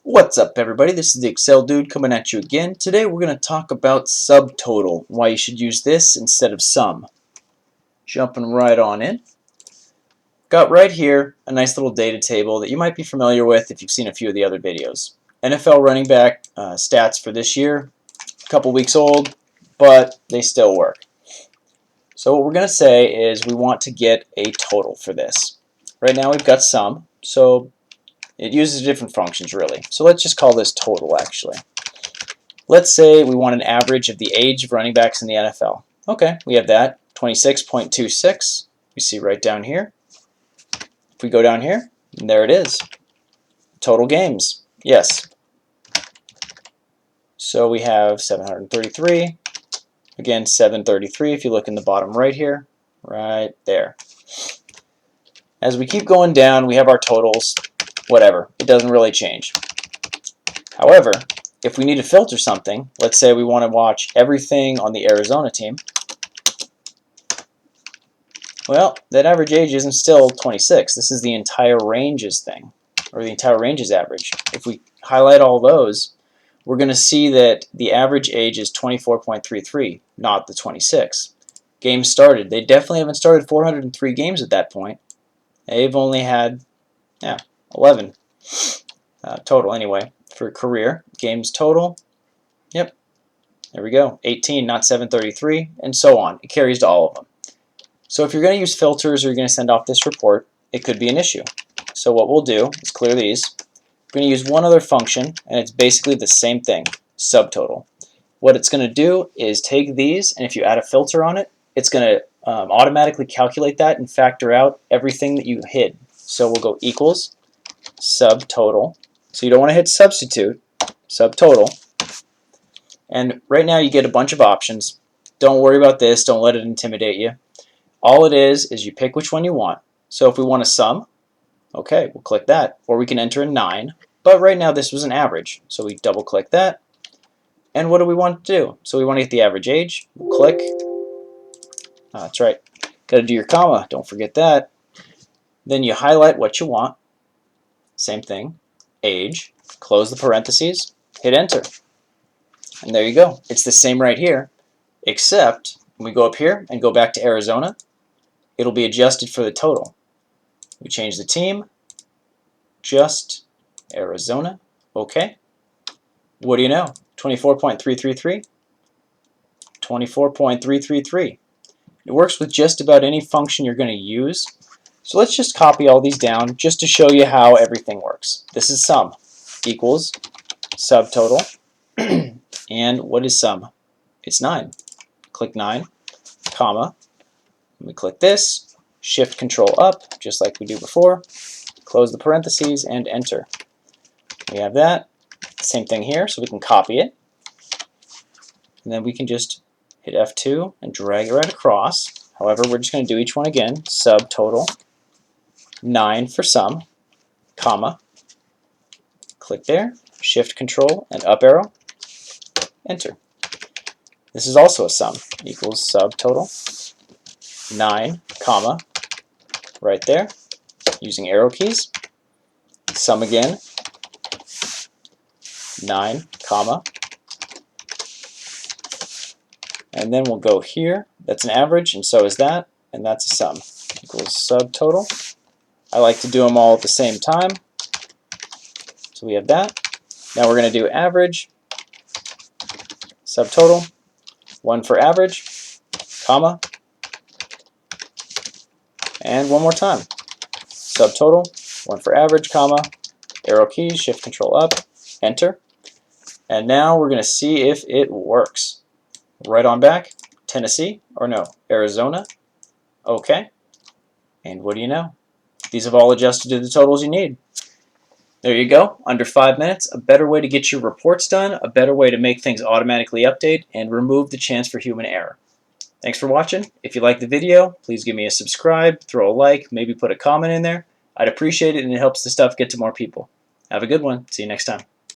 What's up, everybody? This is the Excel Dude coming at you again. Today we're going to talk about subtotal, why you should use this instead of sum. Jumping right on in. Got right here a nice little data table that you might be familiar with if you've seen a few of the other videos. NFL running back stats for this year, a couple weeks old, but they still work. So what we're going to say is we want to get a total for this. Right now we've got sum, so it uses different functions really. So let's just call this total actually. Let's say we want an average of the age of running backs in the NFL. Okay, we have that, 26.26. We see right down here. If we go down here, and there it is. Total games, yes. So we have 733. Again, 733 if you look in the bottom right here, right there. As we keep going down, we have our totals, whatever. It doesn't really change. However, if we need to filter something, let's say we want to watch everything on the Arizona team, well, that average age isn't still 26. This is the entire ranges thing, or the entire ranges average. If we highlight all those, we're going to see that the average age is 24.33, not the 26. Games started. They definitely haven't started 403 games at that point. They've only had, 11 total anyway. For career, games total, yep, there we go, 18, not 733, and so on. It carries to all of them. So if you're going to use filters or you're going to send off this report, it could be an issue. So what we'll do is clear these. We're going to use one other function, and it's basically the same thing, subtotal. What it's going to do is take these, and if you add a filter on it, it's going to automatically calculate that and factor out everything that you hid. So we'll go equals subtotal. So you don't want to hit substitute, subtotal. And right now you get a bunch of options. Don't worry about this. Don't let it intimidate you. All it is you pick which one you want. So if we want a sum, okay, we'll click that. Or we can enter a 9. But right now this was an average. So we double click that. And what do we want to do? So we want to get the average age. We'll click. Oh, that's right. Got to do your comma. Don't forget that. Then you highlight what you want. Same thing. Age. Close the parentheses. Hit enter. And there you go. It's the same right here, except when we go up here and go back to Arizona, it'll be adjusted for the total. We change the team, just Arizona, okay. What do you know? 24.333, 24.333. It works with just about any function you're going to use. So let's just copy all these down just to show you how everything works. This is sum equals subtotal. And what is sum? It's 9. Click 9, comma. We click this, shift control up, just like we do before. Close the parentheses and enter. We have that. Same thing here, so we can copy it. And then we can just hit F2 and drag it right across. However, we're just going to do each one again. Subtotal, 9 for sum, comma. Click there, shift control and up arrow, enter. This is also a sum, equals subtotal, 9, comma, right there, using arrow keys. Sum again, 9, comma, and then we'll go here. That's an average, and so is that, and that's a sum, equals subtotal. I like to do them all at the same time. So we have that. Now we're going to do average, subtotal, 1 for average, comma, and one more time. Subtotal, 1 for average, comma, arrow keys, shift control up, enter. And now we're going to see if it works. Right on back, Tennessee, or no, Arizona, okay. And what do you know? These have all adjusted to the totals you need. There you go, under 5 minutes, a better way to get your reports done, a better way to make things automatically update, and remove the chance for human error. Thanks for watching. If you liked the video, please give me a subscribe, throw a like, maybe put a comment in there. I'd appreciate it, and it helps the stuff get to more people. Have a good one. See you next time.